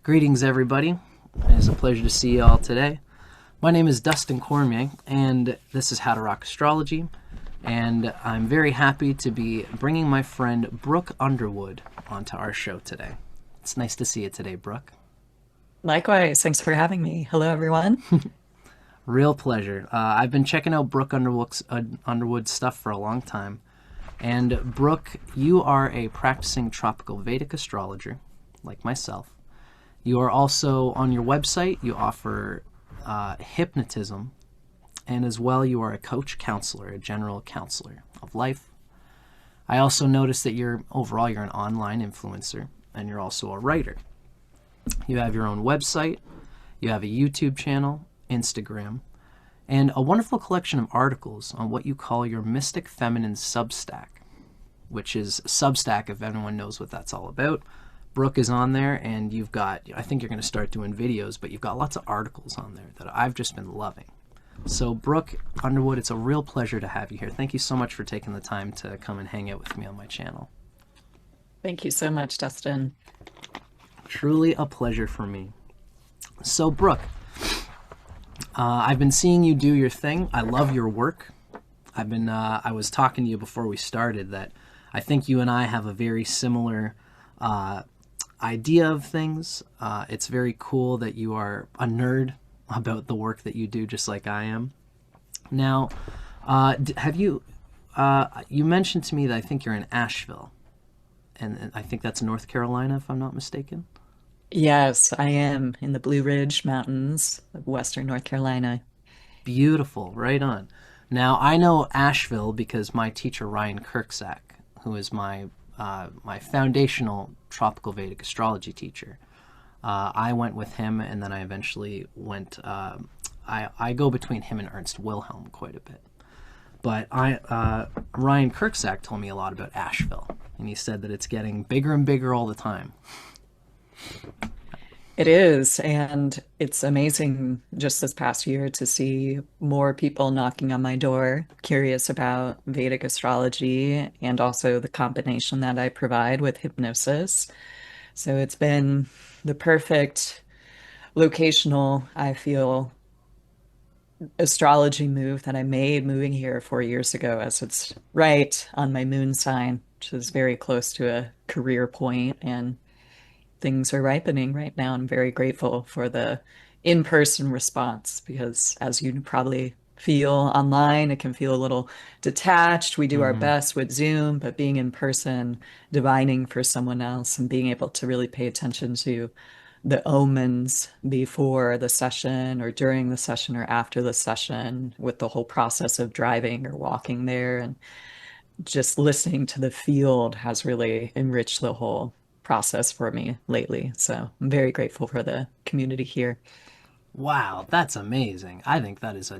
Greetings, everybody. It is a pleasure to see you all today. My name is Dustin Cormier, and this is How to Rock Astrology, and I'm very happy to be bringing my friend Brooke Underwood onto our show today. It's nice to see you today, Brooke. Likewise, thanks for having me. Hello, everyone. Real pleasure. I've been checking out Brooke Underwood's stuff for a long time, and Brooke, you are a practicing Tropical Vedic Astrologer, like myself. You are also, on your website, you offer hypnotism, and as well you are a coach counselor, a general counselor of life. I also noticed that you're an online influencer, and you're also a writer. You have your own website, you have a YouTube channel, Instagram, and a wonderful collection of articles on what you call your Mystic Feminine Substack, which is Substack, if anyone knows what that's all about. Brooke is on there, and you've got, I think you're going to start doing videos, but you've got lots of articles on there that I've just been loving. So, Brooke Underwood, it's a real pleasure to have you here. Thank you so much for taking the time to come and hang out with me on my channel. Thank you so much, Dustin. Truly a pleasure for me. So, Brooke, I've been seeing you do your thing. I love your work. I was talking to you before we started that I think you and I have a very similar idea of things. It's very cool that you are a nerd about the work that you do, just like I am. Now, you mentioned to me that I think you're in Asheville, and I think that's North Carolina, if I'm not mistaken. Yes, I am in the Blue Ridge Mountains of Western North Carolina. Beautiful, right on. Now, I know Asheville because my teacher, Ryan Kirksack, who is my foundational Tropical Vedic Astrology teacher. I went with him, and then I eventually went. I go between him and Ernst Wilhelm quite a bit. But Ryan Kirksack told me a lot about Asheville, and he said that it's getting bigger and bigger all the time. It is, and it's amazing just this past year to see more people knocking on my door, curious about Vedic astrology and also the combination that I provide with hypnosis. So it's been the perfect locational, I feel, astrology move that I made moving here 4 years ago, as it's right on my moon sign, which is very close to a career point, and things are ripening right now. I'm very grateful for the in-person response because, as you probably feel online, it can feel a little detached. We do our Mm-hmm. best with Zoom, but being in person, divining for someone else, and being able to really pay attention to the omens before the session or during the session or after the session with the whole process of driving or walking there and just listening to the field has really enriched the whole process for me lately. So I'm very grateful for the community here. Wow, that's amazing. I think that is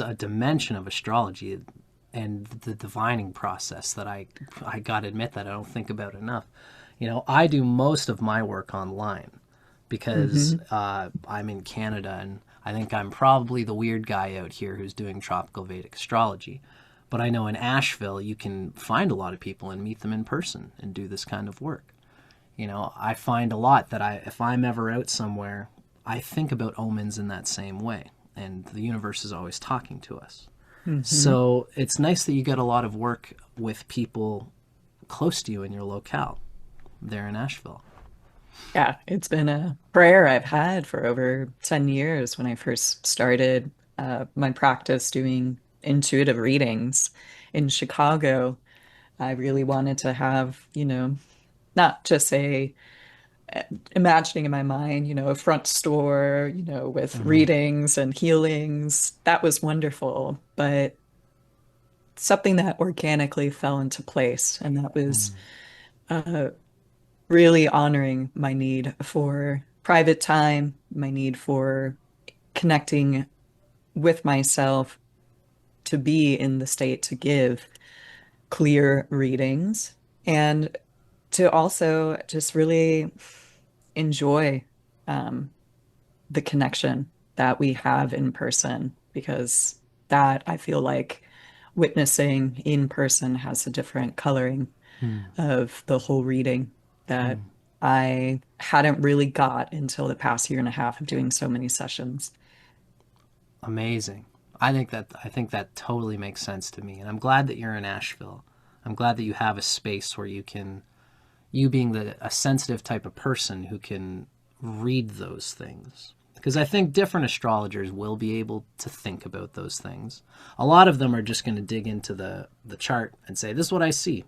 a dimension of astrology and the divining process that I gotta admit that I don't think about enough. I do most of my work online because Hmm. I'm in Canada, and I think I'm probably the weird guy out here who's doing Tropical Vedic Astrology. But I know in Asheville you can find a lot of people and meet them in person and do this kind of work. I find a lot that if I'm ever out somewhere, I think about omens in that same way, and the universe is always talking to us. Hmm. So it's nice that you get a lot of work with people close to you in your locale there in Asheville. Yeah, it's been a prayer I've had for over 10 years when I first started my practice doing intuitive readings in Chicago. I really wanted to have, not just imagining in my mind, a front store, with Mm-hmm. readings and healings. That was wonderful, but something that organically fell into place. And that was uh, really honoring my need for private time, my need for connecting with myself to be in the state to give clear readings and to also just really enjoy um, the connection that we have in person because that I feel like witnessing in person has a different coloring Mm-hmm. of the whole reading that I hadn't really got until the past year and a half of doing so many sessions. Amazing. I think that totally makes sense to me, and I'm glad that you're in Asheville. I'm glad that you have a space where you being a sensitive type of person who can read those things. Because I think different astrologers will be able to think about those things. A lot of them are just going to dig into the chart and say, this is what I see.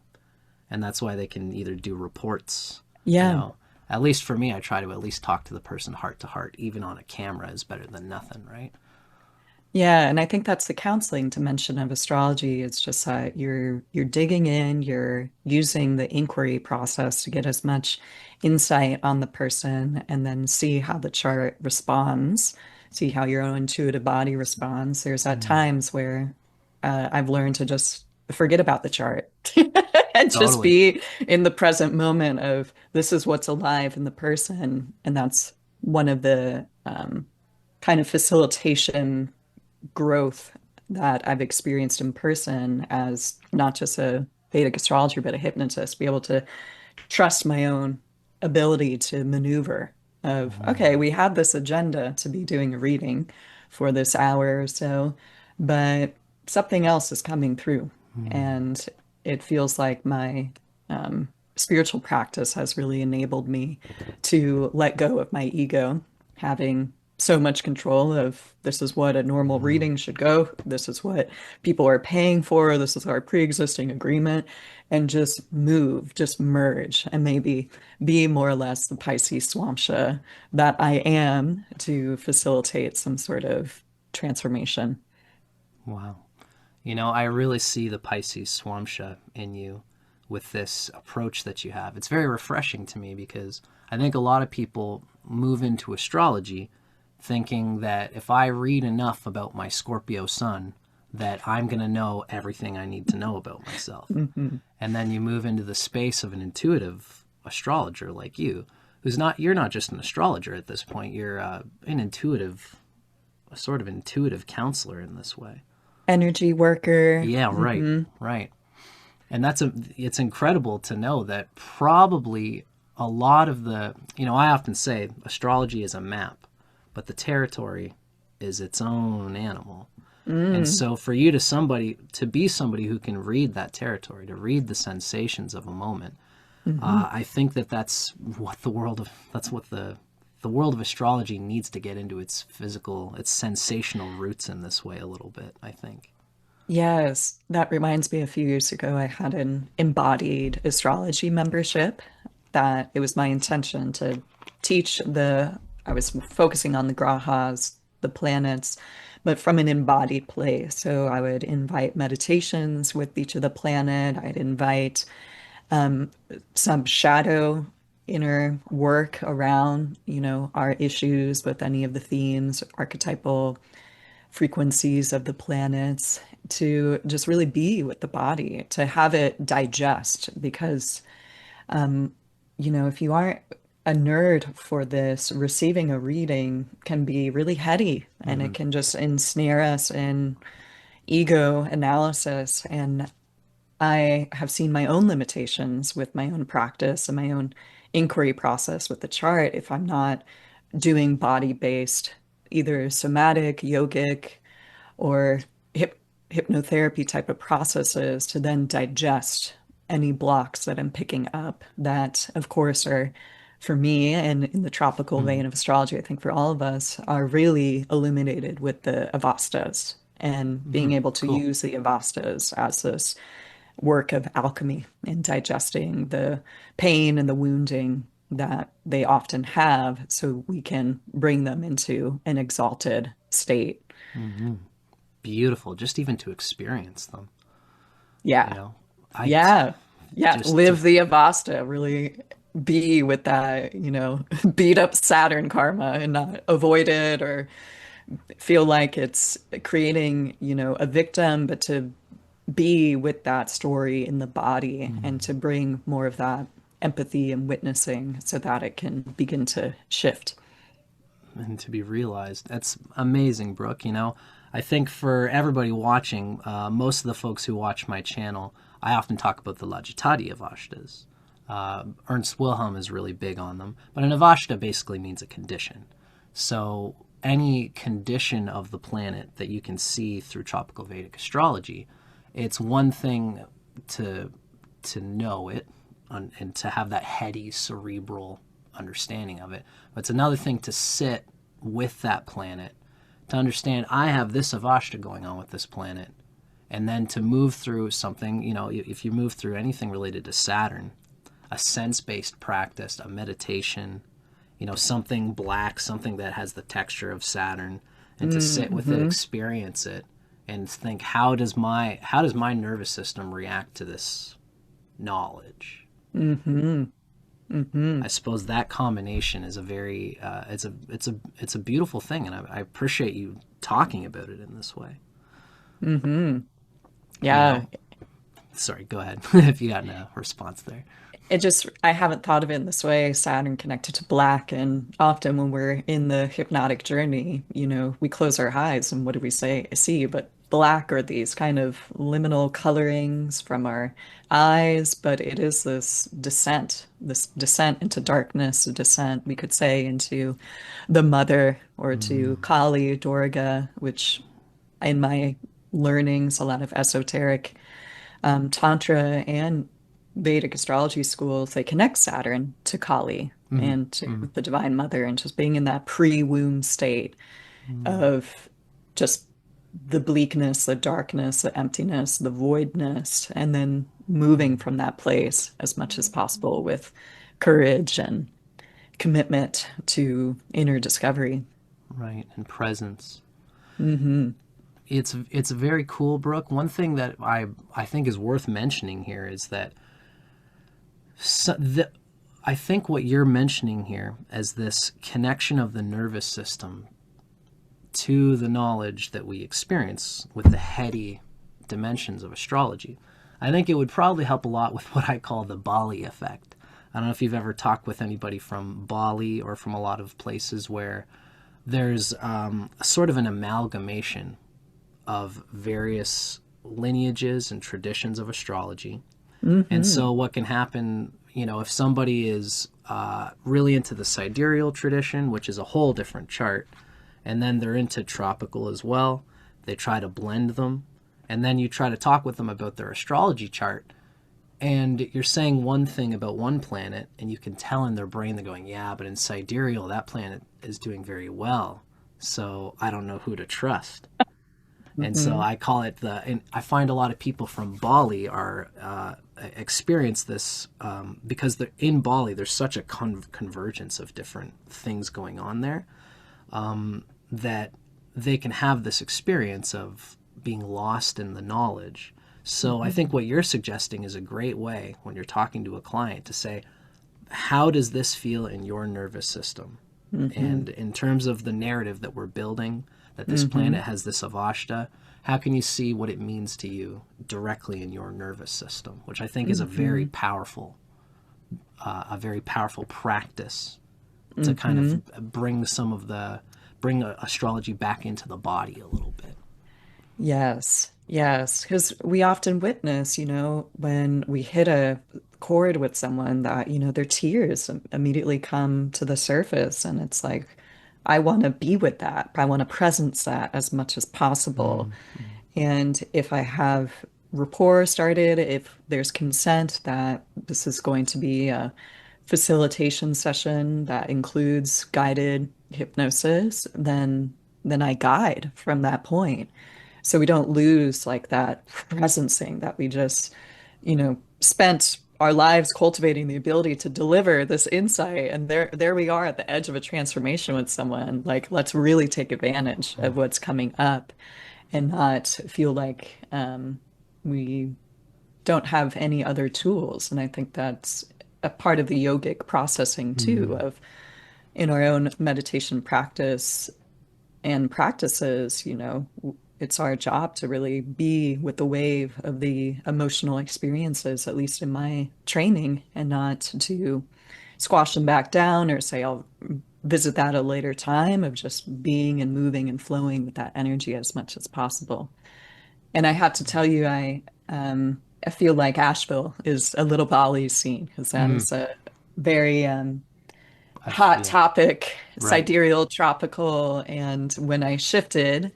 And that's why they can either do reports, you Yeah. know. At least for me, I try to at least talk to the person heart to heart. Even on a camera is better than nothing, right? Yeah, and I think that's the counseling dimension of astrology. It's just that you're digging in, you're using the inquiry process to get as much insight on the person and then see how the chart responds, see how your own intuitive body responds. There's at Mm, times where I've learned to just forget about the chart and just totally. be in the present moment of this is what's alive in the person. And that's one of the kind of facilitation growth that I've experienced in person as not just a Vedic astrologer, but a hypnotist, be able to trust my own ability to maneuver of, okay, Mm, we have this agenda to be doing a reading for this hour or so, but something else is coming through. mm, And it feels like my spiritual practice has really enabled me to let go of my ego, having so much control of this is what a normal mm. reading should go. This is what people are paying for. This is our pre-existing agreement. And just move, just merge, and maybe be more or less the Pisces Swamsha that I am to facilitate some sort of transformation. Wow. I really see the Pisces Swamsha in you with this approach that you have. It's very refreshing to me because I think a lot of people move into astrology thinking that if I read enough about my Scorpio sun, that I'm going to know everything I need to know about myself. Mhm. And then you move into the space of an intuitive astrologer like you're not just an astrologer at this point, you're a sort of intuitive counselor in this way. Energy worker. Yeah, right, Hmm. right. And it's incredible to know that probably a lot of I often say astrology is a map, but the territory is its own animal. And Mm. so for you to be somebody who can read that territory, to read the sensations of a moment, Hmm. I think that's what the world of astrology needs to get into its sensational roots in this way a little bit, I think. Yes, that reminds me a few years ago, I had an embodied astrology membership that it was my intention to I was focusing on the grahas, the planets, but from an embodied place. So I would invite meditations with each of the planet. I'd invite um, some shadow inner work around, our issues with any of the themes, archetypal frequencies of the planets, to just really be with the body, to have it digest. Because, if you aren't a nerd for this, receiving a reading can be really heady and it Mm-hmm. can just ensnare us in ego analysis. And I have seen my own limitations with my own practice and my own inquiry process with the chart if I'm not doing body-based, either somatic, yogic, or hypnotherapy type of processes to then digest any blocks that I'm picking up that, of course, are for me and in the tropical Mm-hmm. vein of astrology, I think for all of us, are really illuminated with the avastas and being Mm-hmm. able to Cool. use the avastas as this work of alchemy in digesting the pain and the wounding that they often have so we can bring them into an exalted state. Mm-hmm. Beautiful, just even to experience them. You Yeah. know, I t- Yeah. Yeah. just to Live the Avasta, really be with that, beat up Saturn karma and not avoid it or feel like it's creating, a victim, but to be with that story in the body and to bring more of that empathy and witnessing so that it can begin to shift. and to be realized. That's amazing, Brooke. I think for everybody watching, most of the folks who watch my channel, I often talk about the Lajitati of Ashtas. Ernst Wilhelm is really big on them. But an avashta basically means a condition. So any condition of the planet that you can see through Tropical Vedic Astrology, it's one thing to know it and to have that heady cerebral understanding of it. But it's another thing to sit with that planet, to understand I have this avashta going on with this planet, and then to move through something, if you move through anything related to Saturn, a sense-based practice, a meditation, something black, something that has the texture of Saturn, and to sit with it, experience it, and think, how does my nervous system react to this knowledge? I suppose that combination is a very it's a beautiful thing, and I appreciate you talking about it in this way. Yeah. Sorry, go ahead if you got a response there. I haven't thought of it in this way, Saturn connected to black. And often when we're in the hypnotic journey, we close our eyes and what do we see? But black are these kind of liminal colorings from our eyes. But it is this descent into darkness, a descent, we could say, into the mother or to Kali, Durga, which in my learnings, a lot of esoteric Tantra and Vedic astrology schools, they connect Saturn to Kali and to the Divine Mother, and just being in that pre-womb state of just the bleakness, the darkness, the emptiness, the voidness, and then moving from that place as much as possible with courage and commitment to inner discovery. Right, and presence. It's very cool, Brooke. One thing that I think is worth mentioning here is that I think what you're mentioning here as this connection of the nervous system to the knowledge that we experience with the heady dimensions of astrology, I think it would probably help a lot with what I call the Bali effect. I don't know if you've ever talked with anybody from Bali or from a lot of places where there's sort of an amalgamation of various lineages and traditions of astrology. And so what can happen, if somebody is really into the Sidereal tradition, which is a whole different chart, and then they're into tropical as well, they try to blend them, and then you try to talk with them about their astrology chart, and you're saying one thing about one planet, and you can tell in their brain they're going, yeah, but in Sidereal, that planet is doing very well, so I don't know who to trust. And so I call it and I find a lot of people from Bali are experience this because they're in Bali. There's such a convergence of different things going on there that they can have this experience of being lost in the knowledge. So I think what you're suggesting is a great way when you're talking to a client to say, how does this feel in your nervous system? And in terms of the narrative that we're building, that this planet has this avashta, how can you see what it means to you directly in your nervous system, which I think is a very powerful practice to kind of bring astrology back into the body a little bit. Yes, yes, because we often witness, when we hit a chord with someone that, their tears immediately come to the surface. And it's like, I want to be with that. I want to presence that as much as possible. And if I have rapport started, if there's consent that this is going to be a facilitation session that includes guided hypnosis, then I guide from that point. So we don't lose like that presencing that we just, spent our lives cultivating the ability to deliver this insight. And there we are at the edge of a transformation with someone. Like, let's really take advantage of what's coming up and not feel like we don't have any other tools. And I think that's a part of the yogic processing too, of in our own meditation practice and practices, it's our job to really be with the wave of the emotional experiences, at least in my training, and not to squash them back down or say, I'll visit that at a later time, of just being and moving and flowing with that energy as much as possible. And I have to tell you, I feel like Asheville is a little Bali scene because that Mm, is a very I hot feel topic, right. sidereal, tropical. And when I shifted,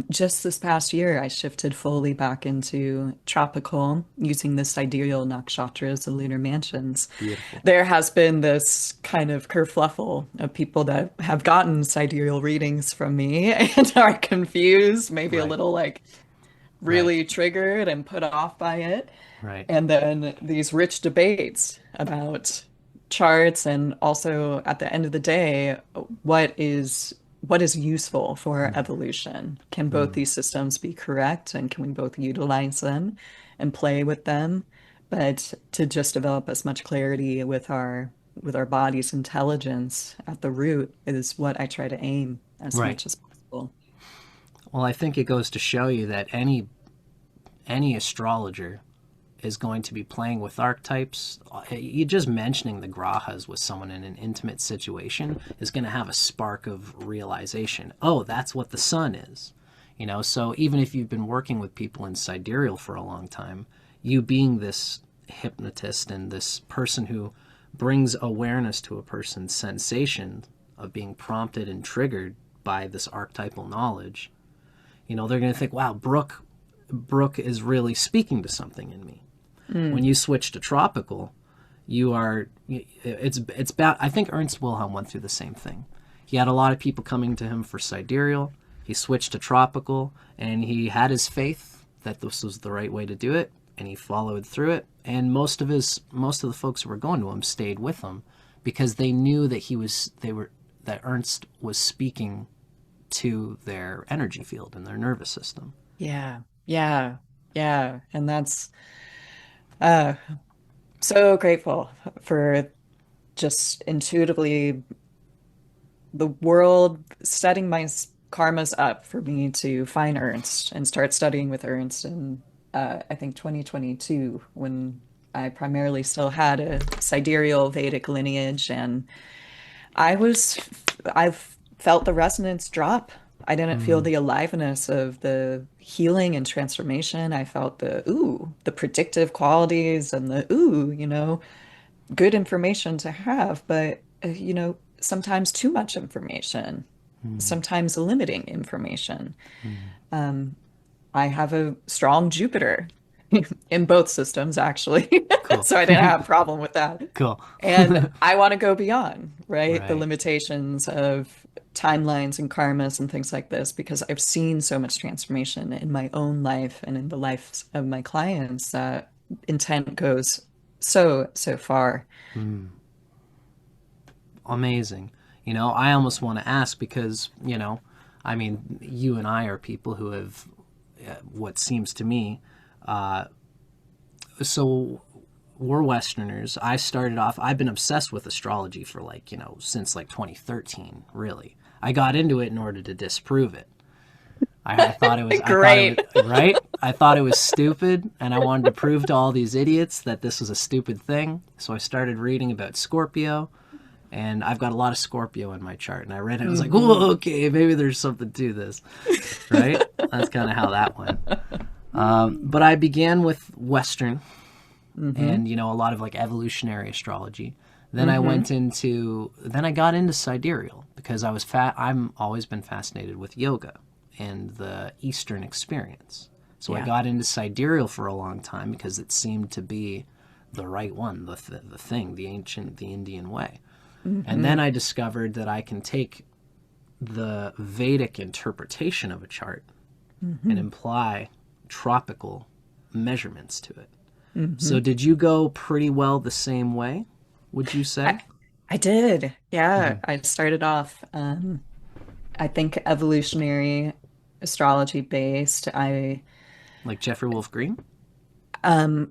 just this past year, I shifted fully back into tropical using the sidereal nakshatras, the lunar mansions. Beautiful. There has been this kind of kerfluffle of people that have gotten sidereal readings from me and are confused, maybe a Right. little like Right. really triggered and put off by it. Right. And then these rich debates about charts and also at the end of the day, what is useful for Mm, evolution? Can both mm. these systems be correct and can we both utilize them and play with them? But to just develop as much clarity with our body's intelligence at the root is what I try to aim as Right. much as possible. Well, I think it goes to show you that any astrologer is going to be playing with archetypes. You just mentioning the grahas with someone in an intimate situation is going to have a spark of realization. Oh, that's what the sun is. So even if you've been working with people in sidereal for a long time, you being this hypnotist and this person who brings awareness to a person's sensation of being prompted and triggered by this archetypal knowledge, they're going to think, wow, Brooke is really speaking to something in me. When Mm. you switch to tropical, you are it's about. I think Ernst Wilhelm went through the same thing. He had a lot of people coming to him for sidereal. He switched to tropical, and he had his faith that this was the right way to do it, and he followed through it. And most of the folks who were going to him stayed with him because they knew that that Ernst was speaking to their energy field and their nervous system. Yeah, yeah, yeah. And that's uh so grateful for just intuitively the world setting my karmas up for me to find Ernst and start studying with Ernst in I think 2022 when I primarily still had a sidereal Vedic lineage and I've felt the resonance drop. I didn't feel Mm, the aliveness of the healing and transformation. I felt the predictive qualities and good information to have, but sometimes too much information, mm, sometimes limiting information. mm. Um, I have a strong Jupiter in both systems, actually. Cool. So I didn't have a problem with that. Cool. And I want to go beyond, right? The Right. limitations of timelines and karmas and things like this, because I've seen so much transformation in my own life and in the lives of my clients that intent goes so far. Mm. Amazing. I almost want to ask because, I mean, you and I are people who have what seems to me, uh, so we're Westerners. I've been obsessed with astrology for since like 2013, really. I got into it in order to disprove it. I thought it Great. was, right? I thought it was stupid, and I wanted to prove to all these idiots that this was a stupid thing. So I started reading about Scorpio, and I've got a lot of Scorpio in my chart. And I read it, and I was like, Hmm. "Oh, okay, maybe there's something to this," right? That's kind of how that went. But I began with Western, Hmm. and a lot of like evolutionary astrology. Hmm. Then I got into sidereal because I'm always been fascinated with yoga and the Eastern experience. So I Yeah. got into sidereal for a long time because it seemed to be the right one, the thing, the Indian way. And then Hmm. I discovered that I can take the Vedic interpretation of a chart and Hmm. apply tropical measurements to it. So Hmm. did you go pretty well the same way, would you I, say? I did. Mm-hmm. Yeah. I started off, I think evolutionary astrology based. Like Jeffrey Wolf Green?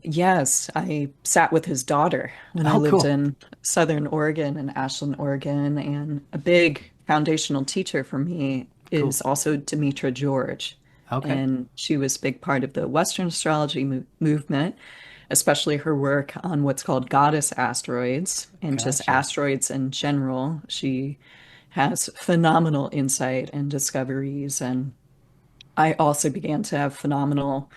Yes, I sat with his daughter when I Oh, lived cool. in Southern Oregon and Ashland, Oregon, and a big foundational teacher for me Cool. is also Demetra George. Okay. And she was a big part of the Western astrology movement, especially her work on what's called goddess asteroids and just Gotcha. asteroids in general. She has phenomenal insight and discoveries. And I also began to have phenomenal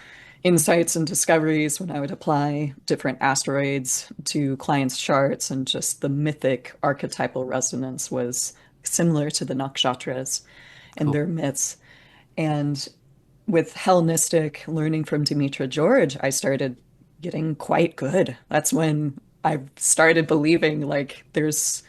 insights and discoveries when I would apply different asteroids to clients' charts, and just the mythic archetypal resonance was similar to the nakshatras and Cool. their myths. And with Hellenistic learning from Demetra George, I started getting quite good. That's when I started believing like there's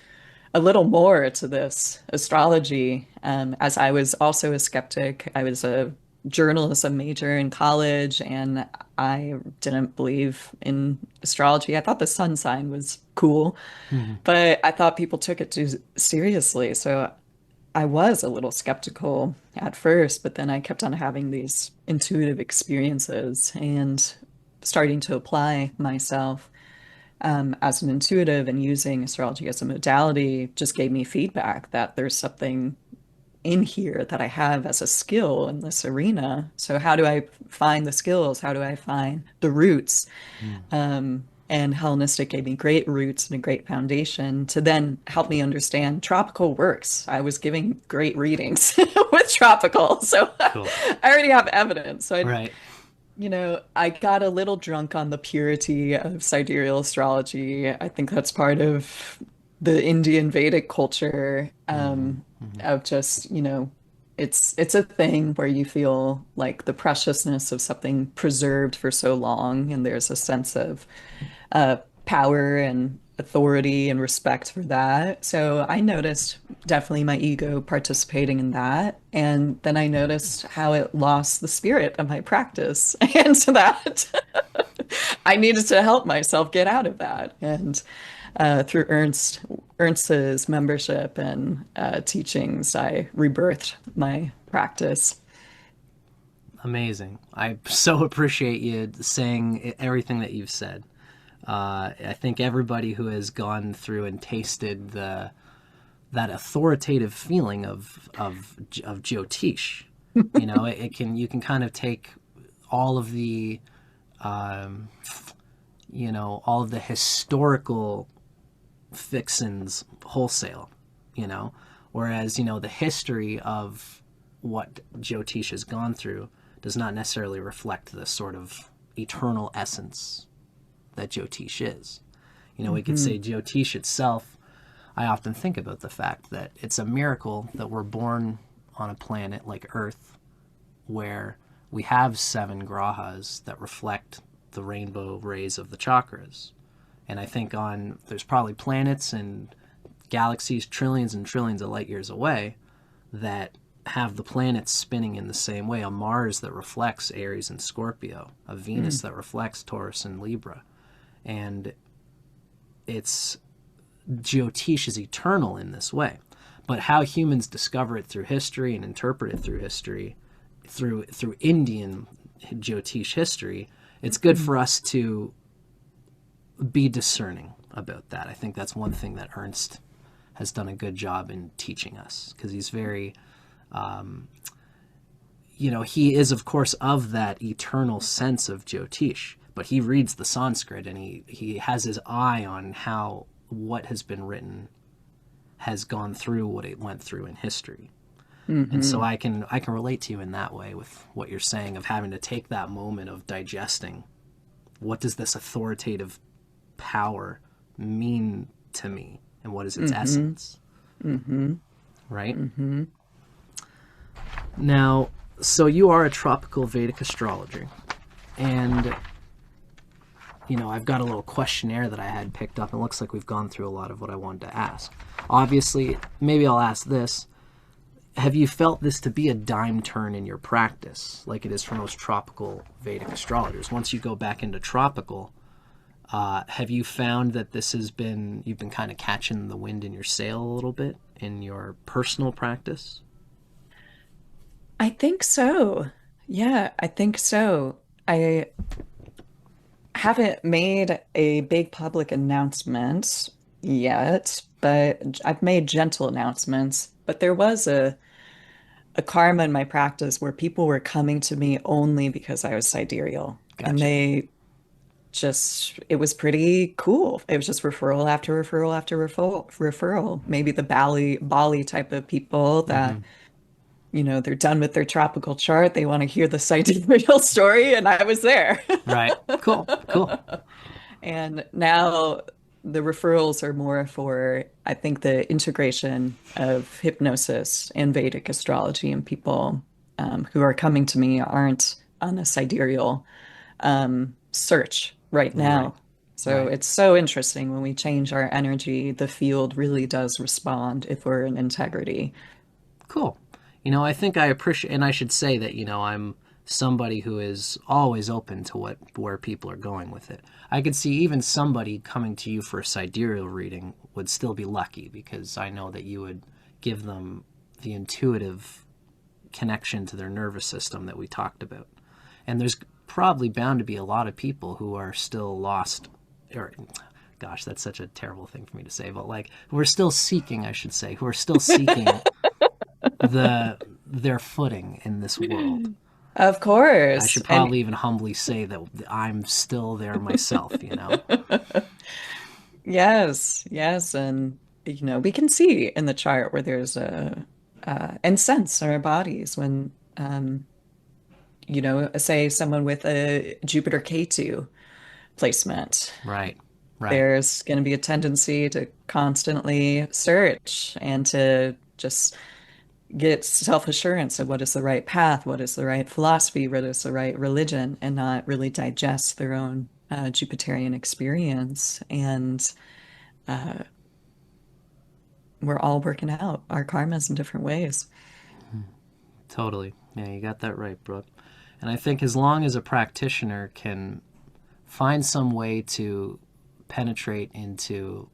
a little more to this astrology. As I was also a skeptic, I was a journalism major in college, and I didn't believe in astrology. I thought the sun sign was cool, Mhm. but I thought people took it too seriously. So I was a little skeptical at first, but then I kept on having these intuitive experiences and starting to apply myself as an intuitive, and using astrology as a modality just gave me feedback that there's something in here that I have as a skill in this arena. So how do I find the skills? How do I find the roots? Mm. And Hellenistic gave me great roots and a great foundation to then help me understand tropical works. I was giving great readings with tropical, so Cool. I already have evidence. So Right. I got a little drunk on the purity of sidereal astrology. I think that's part of the Indian Vedic culture, Mhm. Mhm. of just, it's a thing where you feel like the preciousness of something preserved for so long, and there's a sense of uh, power and authority and respect for that. So I noticed definitely my ego participating in that. And then I noticed how it lost the spirit of my practice. And so that I needed to help myself get out of that. And through Ernst's membership and teachings, I rebirthed my practice. Amazing. I so appreciate you saying everything that you've said. I think everybody who has gone through and tasted that authoritative feeling of jyotish, it can you can kind of take all of the um, all of the historical fixins wholesale, you know, whereas the history of what jyotish has gone through does not necessarily reflect the sort of eternal essence that jyotish is. We could Hmm. say jyotish itself. I often think about the fact that it's a miracle that we're born on a planet like Earth where we have 7 grahas that reflect the rainbow rays of the chakras. And I think there's probably planets and galaxies trillions and trillions of light years away that have the planets spinning in the same way. A Mars that reflects Aries and Scorpio, a Venus Mm. that reflects Taurus and Libra. And it's jyotish is eternal in this way. But how humans discover it through history and interpret it through history, through Indian jyotish history, it's good Mm. for us to be discerning about that. I think that's one thing that Ernst has done a good job in teaching us because he's very, he is of course of that eternal sense of jyotish, but he reads the Sanskrit and he has his eye on how what has been written has gone through what it went through in history. And so Hmm. I can relate to you in that way with what you're saying of having to take that moment of digesting what does this authoritative power mean to me and what is its Hmm. essence, Hmm. right? Hmm. Now, so you are a tropical Vedic astrologer, and I've got a little questionnaire that I had picked up, and it looks like we've gone through a lot of what I wanted to ask. Obviously, maybe I'll ask this. Have you felt this to be a dime turn in your practice, like it is for most tropical Vedic astrologers? Once you go back into tropical, have you found that you've been kind of catching the wind in your sail a little bit in your personal practice? I think so. Yeah, I think so. I haven't made a big public announcement yet, but I've made gentle announcements. But there was a karma in my practice where people were coming to me only because I was sidereal. And Gotcha. it was pretty cool. It was just referral after referral after referral. Maybe the Bali type of people Mm-hmm. that they're done with their tropical chart. They want to hear the sidereal story, and I was there. Right. Cool. Cool. And now the referrals are more for, I think, the integration of hypnosis and Vedic astrology, and people who are coming to me aren't on a sidereal search right Right. now. So Right. it's so interesting when we change our energy, the field really does respond if we're in integrity. Cool. I think I appreciate, and I should say that, I'm somebody who is always open to where people are going with it. I could see even somebody coming to you for a sidereal reading would still be lucky because I know that you would give them the intuitive connection to their nervous system that we talked about. And there's probably bound to be a lot of people who are still lost, or gosh, that's such a terrible thing for me to say, but like who are still seeking, I should say, who are still seeking their footing in this world. Of I course. should And probably even humbly say that I'm still there myself. yes, yes. And, we can see in the chart where there's and sense in our bodies when, say someone with a Jupiter K2 placement, Right, right. there's going to be a tendency to constantly search and to just get self-assurance of what is the right path, what is the right philosophy, what is the right religion, and not really digest their own Jupiterian experience. And we're all working out our karmas in different ways. Totally. Yeah, you got that right, Brooke. And I think as long as a practitioner can find some way to penetrate into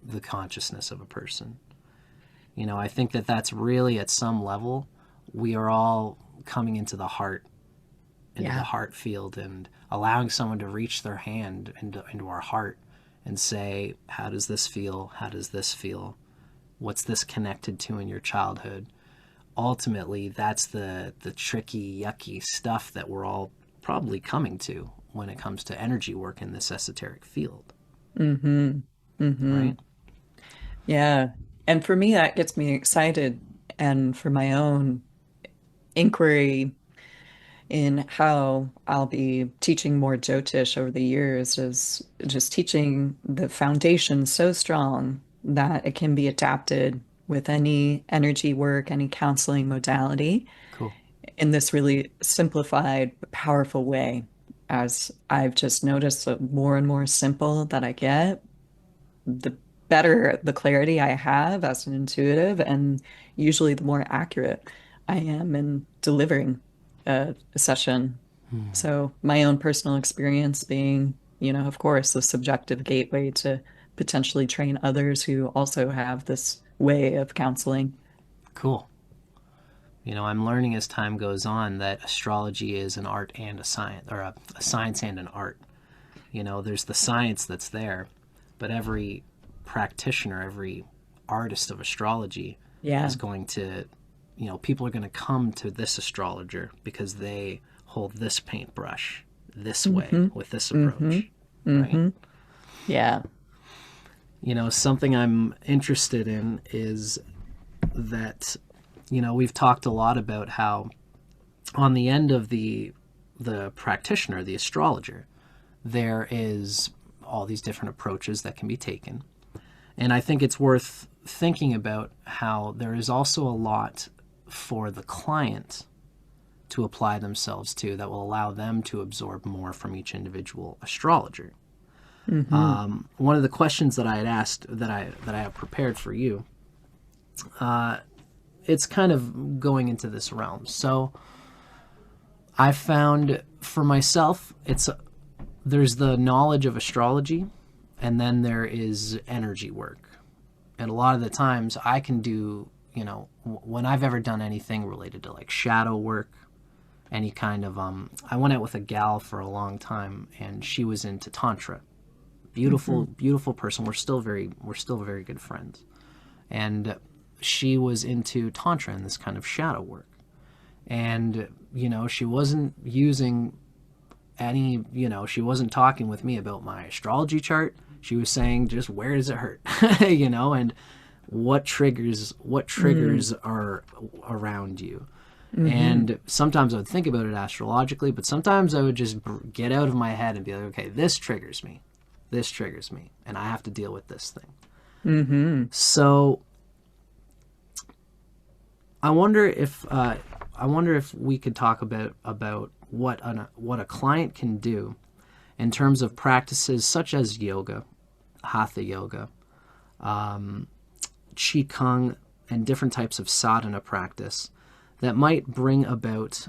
the consciousness of a person, I think that that's really at some level, we are all coming into the heart, into the Yeah. heart field, and allowing someone to reach their hand into our heart and say, how does this feel? How does this feel? What's this connected to in your childhood? Ultimately, that's the tricky, yucky stuff that we're all probably coming to when it comes to energy work in this esoteric field, Mm-hmm. Mm-hmm. right? Yeah. And for me, that gets me excited. And for my own inquiry in how I'll be teaching more jyotish over the years is just teaching the foundation so strong that it can be adapted with any energy work, any counseling modality Cool. in this really simplified, powerful way. As I've just noticed, the more and more simple that I get, the better the clarity I have as an intuitive, and usually the more accurate I am in delivering a session. So my own personal experience being, of course, the subjective gateway to potentially train others who also have this way of counseling. Cool. I'm learning as time goes on that astrology is an art and a science, or a science and an art. There's the science that's there, but every practitioner, every artist of astrology Yeah. is going to, people are going to come to this astrologer because they hold this paintbrush this way Mm-hmm. with this Mm-hmm. approach, right? Mm-hmm. Yeah. Something I'm interested in is that, we've talked a lot about how on the end of the practitioner, the astrologer, there is all these different approaches that can be taken. And I think it's worth thinking about how there is also a lot for the client to apply themselves to that will allow them to absorb more from each individual astrologer. Mm-hmm. One of the questions that I had asked that I have prepared for you, it's kind of going into this realm. So I found for myself, there's the knowledge of astrology, and then there is energy work. And a lot of the times I can do, when I've ever done anything related to like shadow work, any kind of, I went out with a gal for a long time and she was into Tantra. Mm-hmm. Beautiful, beautiful person. We're still very good friends. And she was into Tantra and this kind of shadow work. And, she wasn't using she wasn't talking with me about my astrology chart. She was saying just where does it hurt, and what triggers are around you. And sometimes I would think about it astrologically, but sometimes I would just get out of my head and be like, okay, this triggers me. This triggers me. And I have to deal with this thing. So I wonder if we could talk about what a client can do in terms of practices such as yoga, hatha yoga, qigong, and different types of sadhana practice that might bring about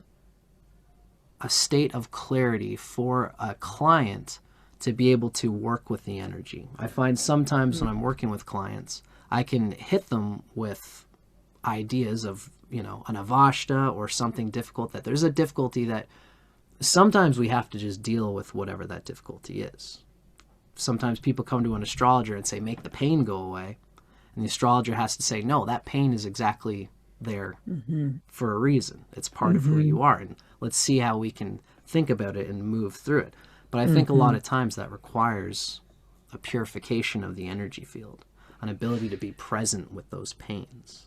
a state of clarity for a client to be able to work with the energy. I find sometimes when I'm working with clients, I can hit them with ideas of, an avashta or something difficult, that there's a difficulty that sometimes we have to just deal with whatever that difficulty is. Sometimes people come to an astrologer and say, make the pain go away. And the astrologer has to say, no, that pain is exactly there for a reason. It's part of who you are. And let's see how we can think about it and move through it. But I think a lot of times that requires a purification of the energy field, an ability to be present with those pains.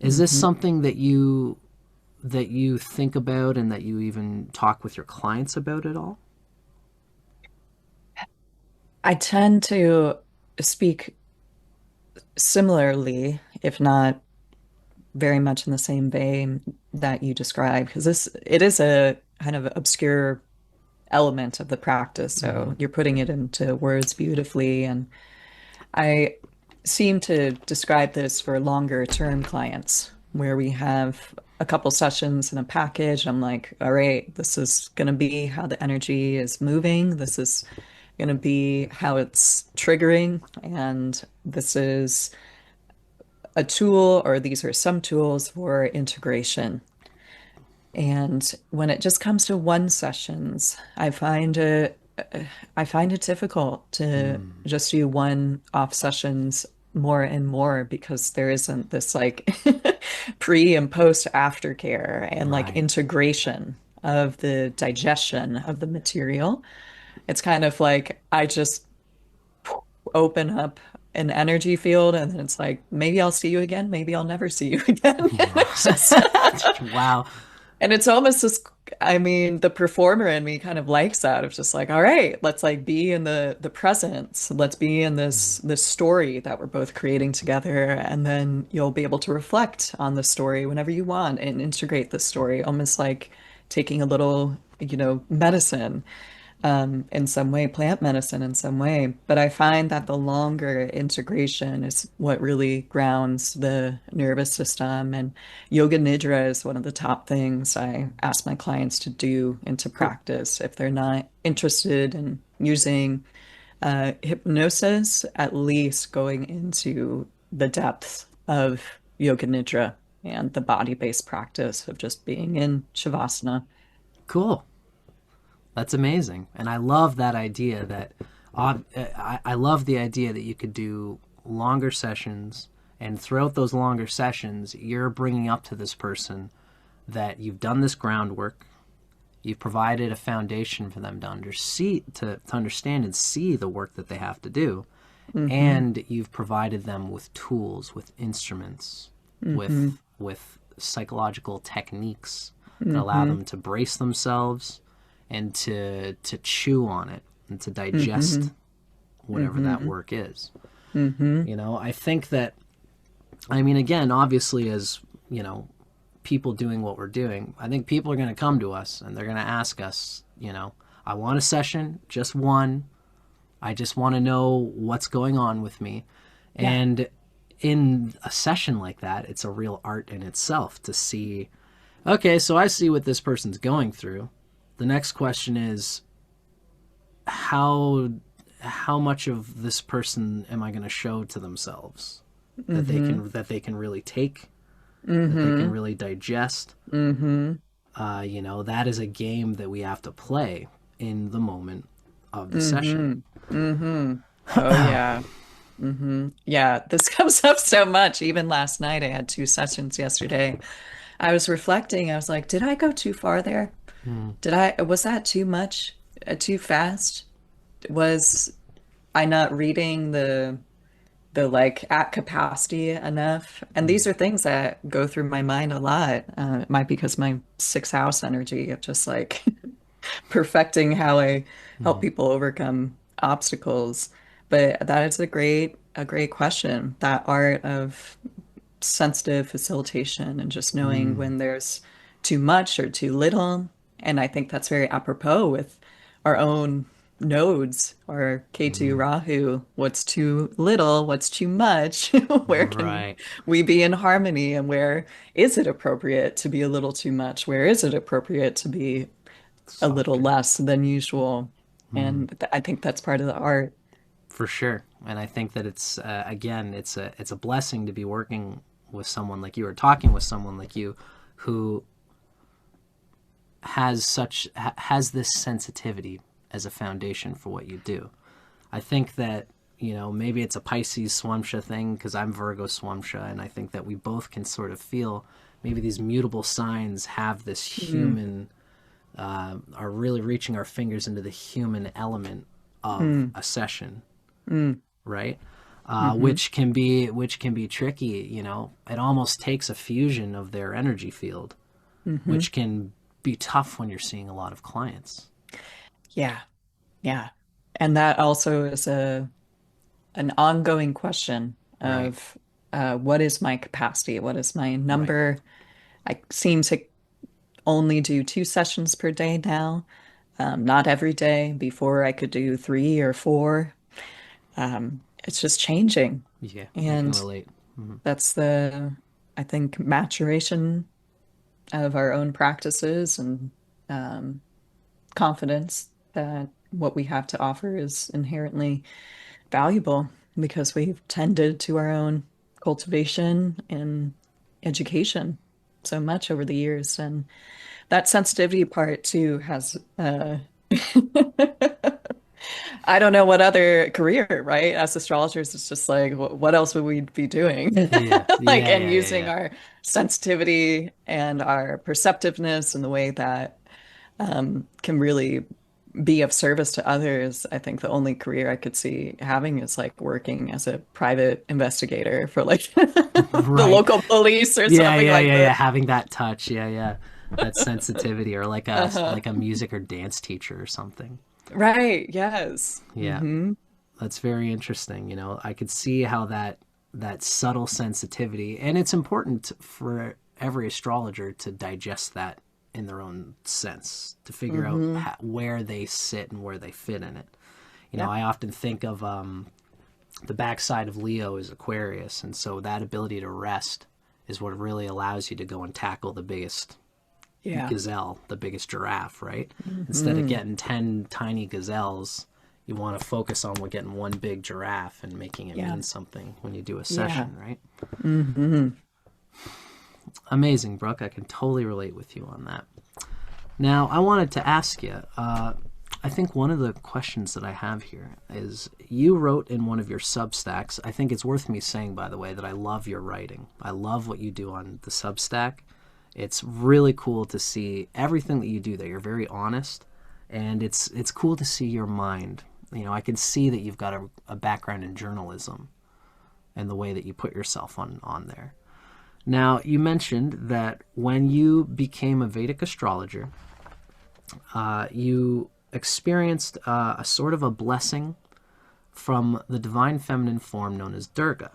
Is this something that you think about and that you even talk with your clients about at all? I tend to speak similarly, if not very much in the same vein that you described, because it is a kind of obscure element of the practice. So you're putting it into words beautifully. And I seem to describe this for longer term clients where we have a couple sessions in a package. I'm like, all right, this is going to be how the energy is moving. This is going to be how it's triggering. And this is a tool, or these are some tools for integration. And when it just comes to one sessions, I find it difficult to just do one off sessions more and more, because there isn't this like pre and post aftercare and like Right. integration of the digestion of the material. It's kind of like I just open up an energy field and then it's like, maybe I'll see you again, maybe I'll never see you again. It's just Wow. and it's almost this, I mean, the performer in me kind of likes that. It's just like, all right, let's like be in the presence. Let's be in this story that we're both creating together. And then you'll be able to reflect on the story whenever you want and integrate the story, almost like taking a little, medicine in some way, plant medicine in some way. But I find that the longer integration is what really grounds the nervous system. And yoga nidra is one of the top things I ask my clients to do into Cool. practice if they're not interested in using hypnosis, at least going into the depths of yoga nidra and the body-based practice of just being in shavasana. Cool. That's amazing. And I love that idea that I love the idea that you could do longer sessions, and throughout those longer sessions, you're bringing up to this person that you've done this groundwork, you've provided a foundation for them to understand and see the work that they have to do, Hmm. and you've provided them with tools, with instruments, Hmm. with psychological techniques that allow Hmm. them to brace themselves and to chew on it and to digest Hmm. whatever that Hmm. work is. Hmm. I think that, I mean, again, obviously, as people doing what we're doing, I think people are going to come to us and they're going to ask us, I want a session, just one. I just want to know what's going on with me. Yeah. And in a session like that, it's a real art in itself to see, okay, so I see what this person's going through. The next question is, how how much of this person am I going to show to themselves that they Hmm. can really take, that they can Hmm. really digest. Hmm. That is a game that we have to play in the moment of the session. Hmm. Hmm. Oh yeah. Yeah, this comes up so much. Even last night, I had two sessions yesterday. I was reflecting. I was like, did I go too far there? Was that too much? Too fast? Was I not reading the like at capacity enough. And Mm, these are things that go through my mind a lot. It might be because my sixth house energy of just like perfecting how I help mm, people overcome obstacles. But that is a great question. That art of sensitive facilitation and just knowing mm, when there's too much or too little. And I think that's very apropos with our own nodes or K2 mm. Rahu. What's too little? What's too much? Where can Right. we be in harmony? And where is it appropriate to be a little too much? Where is it appropriate to be a little Softer. less than usual? Mm. And I think that's part of the art. For sure. And I think that it's again, it's a blessing to be working with someone like you or talking with someone like you who has this sensitivity as a foundation for what you do. I think that maybe it's a Pisces Swamsha thing because I'm Virgo Swamsha, and I think that we both can sort of feel maybe these mutable signs have this Mm, human are really reaching our fingers into the human element of mm, a session, mm, right? hmm. Which can be tricky. It almost takes a fusion of their energy field, Hmm. which can be tough when you're seeing a lot of clients. Yeah. Yeah. And that also is a an ongoing question Right, of what is my capacity? What is my right. number? I seem to only do 2 sessions per day now. Not every day. Before I could do 3 or 4. It's just changing. Yeah, I can And relate. Mhm. that's I think, maturation of our own practices and um, confidence that what we have to offer is inherently valuable because we've tended to our own cultivation and education so much over the years. And that sensitivity part too has, I don't know what other career, right? As astrologers, it's just like, what else would we be doing? Yeah, Like, yeah, and yeah, yeah, using yeah. our sensitivity and our perceptiveness in the way that can really be of service to others. I think the only career I could see having is like working as a private investigator for like the Right. local police or Yeah, something yeah, like yeah, that. yeah. Having that touch, yeah, yeah, that sensitivity, or like a Uh-huh. like a music or dance teacher or something. Right. Yes. Yeah, Hmm. that's very interesting. I could see how that subtle sensitivity, and it's important for every astrologer to digest that in their own sense, to figure out Hmm. where they sit and where they fit in it. Yep. I often think of the backside of Leo is Aquarius, and so that ability to rest is what really allows you to go and tackle the biggest Yeah. gazelle, the biggest giraffe, right? Instead of Hmm. getting 10 tiny gazelles, you want to focus on getting one big giraffe and making it Yeah. mean something when you do a Yeah. session, right? Hmm. Amazing, Brooke. I can totally relate with you on that. Now, I wanted to ask you. I think one of the questions that I have here is you wrote in one of your Substacks. I think it's worth me saying, by the way, that I love your writing. I love what you do on the Substack. It's really cool to see everything that you do there. You're very honest, and it's cool to see your mind. I can see that you've got a background in journalism and the way that you put yourself on there. Now, you mentioned that when you became a Vedic astrologer, you experienced a sort of a blessing from the divine feminine form known as Durga.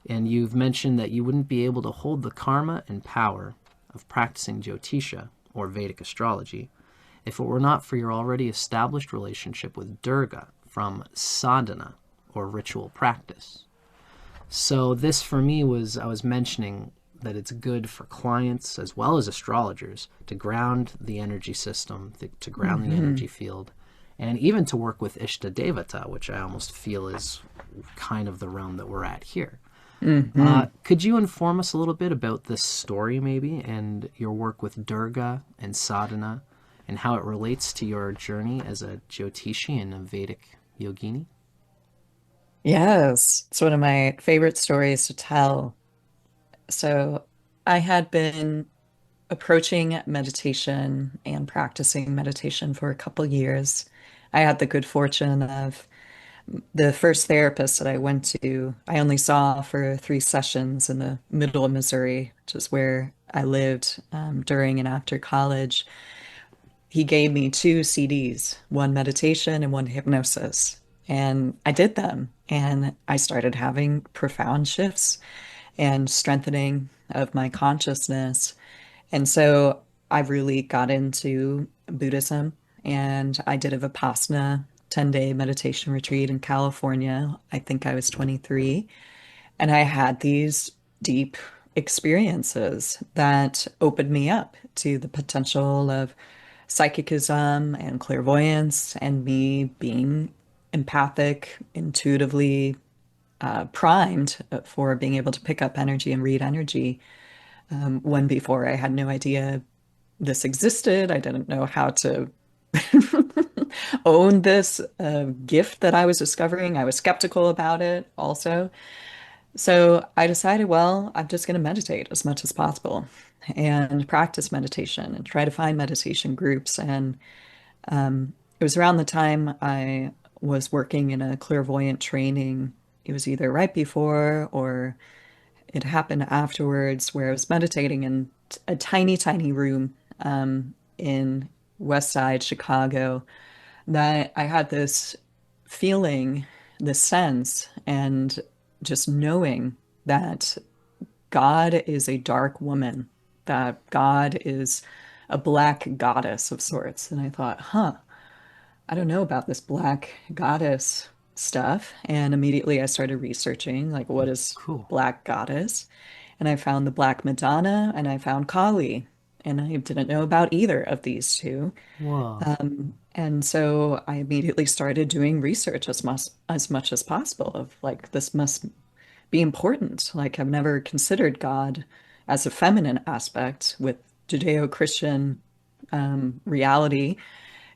And you've mentioned that you wouldn't be able to hold the karma and power of practicing jyotisha, or Vedic astrology, if it were not for your already established relationship with Durga from sadhana, or ritual practice. So this for me was, I was mentioning that it's good for clients as well as astrologers to ground the energy system, to ground the Hmm. energy field, and even to work with Ishta Devata, which I almost feel is kind of the realm that we're at here. Hmm. Could you inform us a little bit about this story, maybe, and your work with Durga and sadhana, and how it relates to your journey as a Jyotishi and a Vedic yogini? Yes. It's one of my favorite stories to tell. So I had been approaching meditation and practicing meditation for a couple years. I had the good fortune of The first therapist that I went to, I only saw for 3 sessions in the middle of Missouri, which is where I lived during and after college. He gave me two CDs, one meditation and one hypnosis. And I did them, and I started having profound shifts and strengthening of my consciousness. And so I really got into Buddhism, and I did a Vipassana 10-day meditation retreat in California. I think I was 23. And I had these deep experiences that opened me up to the potential of psychicism and clairvoyance and me being empathic, intuitively primed for being able to pick up energy and read energy. When before I had no idea this existed. I didn't know how to own this gift that I was discovering. I was skeptical about it also. So I decided, well, I'm just going to meditate as much as possible and practice meditation and try to find meditation groups. And it was around the time I was working in a clairvoyant training. It was either right before or it happened afterwards where I was meditating in a tiny, tiny room in West Side Chicago that I had this feeling, this sense, and just knowing that God is a dark woman, that God is a black goddess of sorts. And I thought, huh, I don't know about this black goddess stuff. And immediately I started researching, like, what is Cool. black goddess? And I found the Black Madonna and I found Kali. And I didn't know about either of these two. Whoa. And so I immediately started doing research as much as possible of like, this must be important. Like, I've never considered God as a feminine aspect with Judeo-Christian reality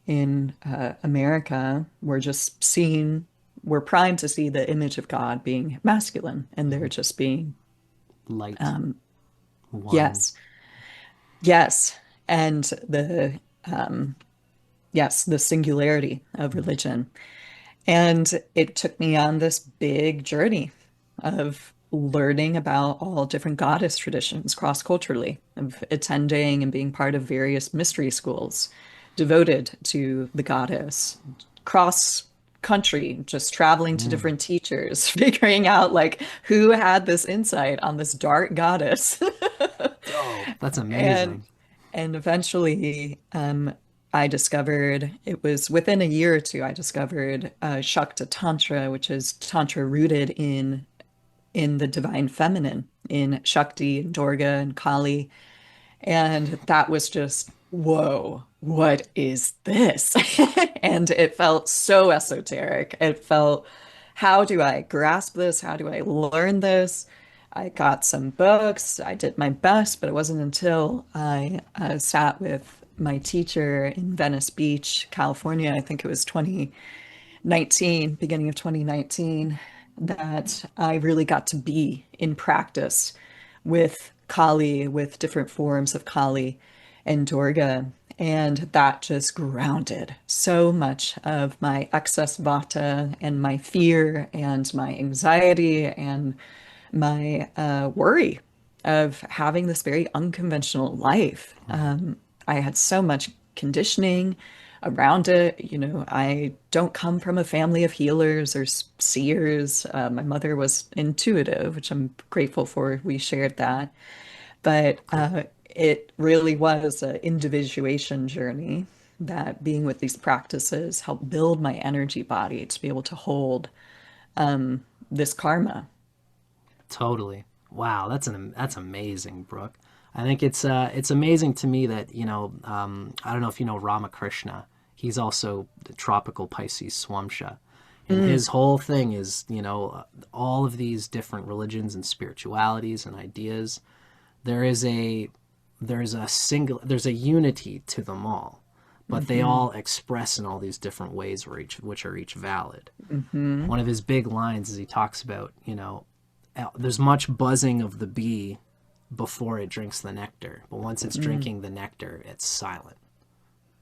in America. We're primed to see the image of God being masculine and there just being, Light. One. yes, yes. And yes, the singularity of religion. And it took me on this big journey of learning about all different goddess traditions cross-culturally, of attending and being part of various mystery schools devoted to the goddess, cross country, just traveling to Mm. different teachers, figuring out like who had this insight on this dark goddess. Dope. That's And amazing. and eventually, I discovered it was within a year or two. I discovered Shakta Tantra, which is Tantra rooted in the divine feminine, in Shakti and Durga and Kali, and that was just, whoa, what is this? And it felt so esoteric. It felt, how do I grasp this? How do I learn this? I got some books. I did my best, but it wasn't until I sat with my teacher in Venice Beach, California. I think it was 2019, beginning of 2019, that I really got to be in practice with Kali, with different forms of Kali and Durga. And that just grounded so much of my excess vata and my fear and my anxiety and my worry of having this very unconventional life. I had so much conditioning around it. You know, I don't come from a family of healers or seers. My mother was intuitive, which I'm grateful for. We shared that. But Cool. it really was an individuation journey that being with these practices helped build my energy body to be able to hold this karma. Totally. Wow, that's amazing, Brooke. I think it's amazing to me that I don't know if you know Ramakrishna. He's also the tropical Pisces Swamsha, and Mm, his whole thing is all of these different religions and spiritualities and ideas. There is a there's a unity to them all, but they hmm all express in all these different ways, which are each valid. hmm One of his big lines is he talks about, there's much buzzing of the bee before it drinks the nectar, but once it's mm, drinking the nectar, it's silent,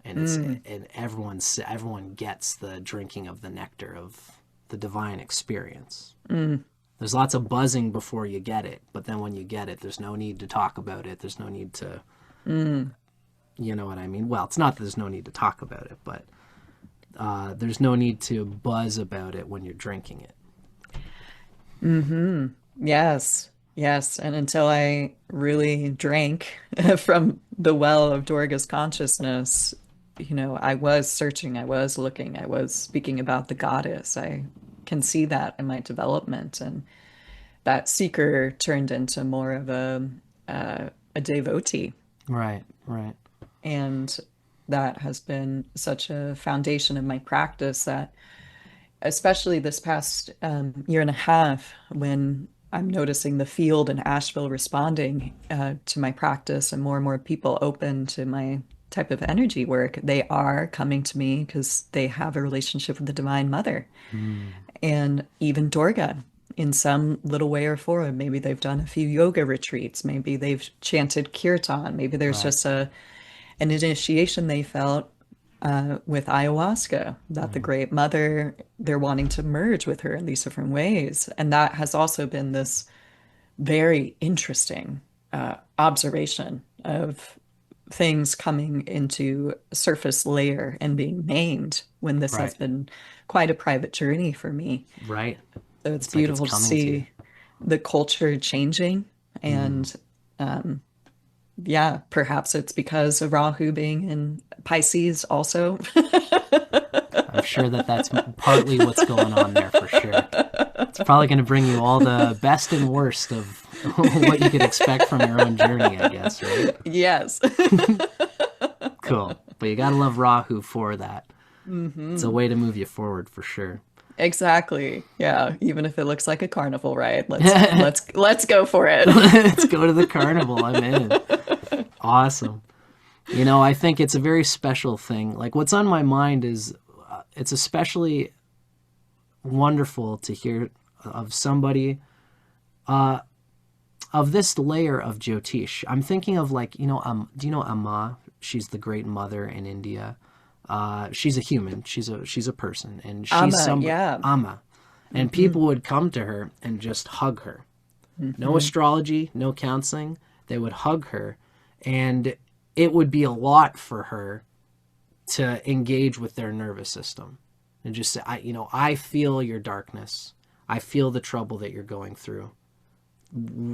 and mm, everyone gets the drinking of the nectar of the divine experience. There's lots of buzzing before you get it, but then when you get it, there's no need to talk about it. There's no need to, you know what I mean? Well, it's not that there's no need to talk about it, but there's no need to buzz about it when you're drinking it. Yes, yes. And until I really drank from the well of Durga's consciousness, I was searching, I was looking, I was speaking about the goddess. I can see that in my development, and that seeker turned into more of a devotee. Right, right. And that has been such a foundation of my practice that, especially this past year and a half, when I'm noticing the field in Asheville responding to my practice and more people open to my type of energy work, they are coming to me because they have a relationship with the Divine Mother. And even Durga in some little way or form. Maybe they've done a few yoga retreats. Maybe they've chanted kirtan. Maybe there's just an initiation they felt with ayahuasca, that the Great Mother, they're wanting to merge with her in these different ways. And that has also been this very interesting observation of things coming into surface layer and being named, when this has been quite a private journey for me. Right. So it's beautiful to see the culture changing. And yeah, perhaps it's because of Rahu being in Pisces also. I'm sure that's partly what's going on there for sure. It's probably going to bring you all the best and worst of what you could expect from your own journey, I guess, right? Yes. Cool. But you got to love Rahu for that. It's a way to move you forward for sure. Exactly. Yeah. Even if it looks like a carnival ride, let's go for it. Let's go to the carnival. I'm in. Awesome. I think it's a very special thing. Like, what's on my mind is it's especially wonderful to hear of somebody of this layer of jyotish. I'm thinking of, like, do you know Amma? She's the Great Mother in India. She's a human. She's a person, and she's Amma. And people would come to her and just hug her. No astrology, no counseling. They would hug her, and it would be a lot for her to engage with their nervous system and just say, I feel your darkness. I feel the trouble that you're going through.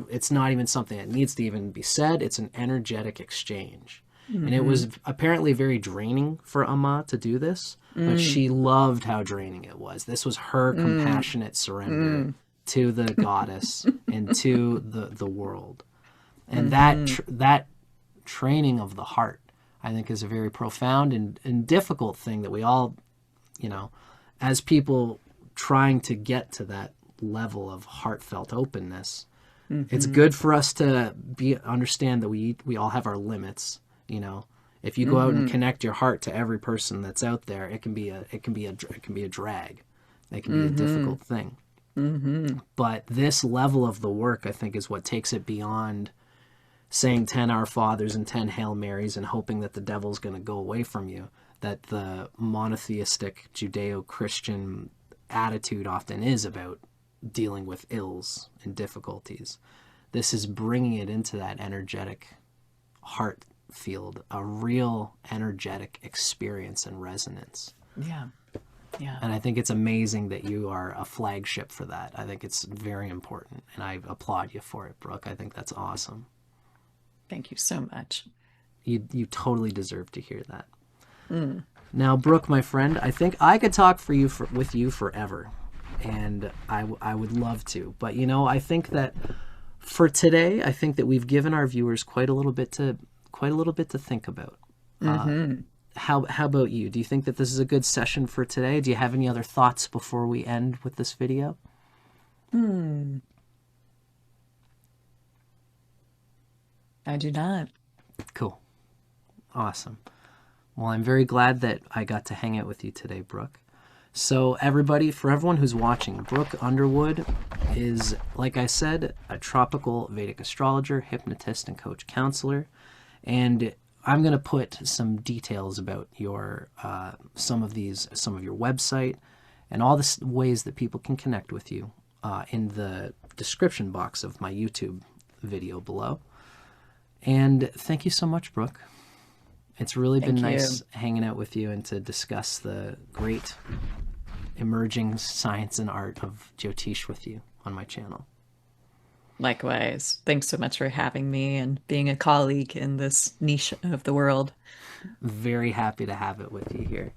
It's not even something that needs to even be said. It's an energetic exchange. And it was apparently very draining for Amma to do this, but she loved how draining it was. This was her compassionate surrender to the goddess and to the world. And that training of the heart, I think, is a very profound and difficult thing that we all, as people trying to get to that level of heartfelt openness, it's good for us to understand that we all have our limits. If you go out and connect your heart to every person that's out there, it can be a drag. It can be a difficult thing. But this level of the work, I think, is what takes it beyond saying 10 Our Fathers and 10 Hail Marys and hoping that the devil's going to go away from you. That the monotheistic Judeo-Christian attitude often is about dealing with ills and difficulties. This is bringing it into that energetic heart field, a real energetic experience and resonance. Yeah. And I think it's amazing that you are a flagship for that. I think it's very important, and I applaud you for it, Brooke. I think that's awesome. Thank you so much. You totally deserve to hear that. Now, Brooke, my friend, I think I could talk with you forever, and I would love to. But I think that for today, I think that we've given our viewers quite a little bit to think about. How about you? Do you think that this is a good session for today? Do you have any other thoughts before we end with this video? I do not. Cool. Awesome. Well, I'm very glad that I got to hang out with you today, Brooke. So everybody, for everyone who's watching, Brooke Underwood is, like I said, a tropical Vedic astrologer, hypnotist, and coach counselor. And I'm going to put some details about your some of your website and all the ways that people can connect with you in the description box of my YouTube video below. And thank you so much, Brooke. It's really been nice hanging out with you and to discuss the great emerging science and art of jyotish with you on my channel. Likewise. Thanks so much for having me and being a colleague in this niche of the world. Very happy to have it with you here.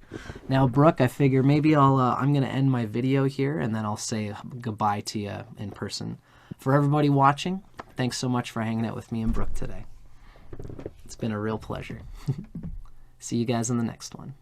Now, Brooke, I figure maybe I'm going to end my video here, and then I'll say goodbye to you in person. For everybody watching, thanks so much for hanging out with me and Brooke today. It's been a real pleasure. See you guys in the next one.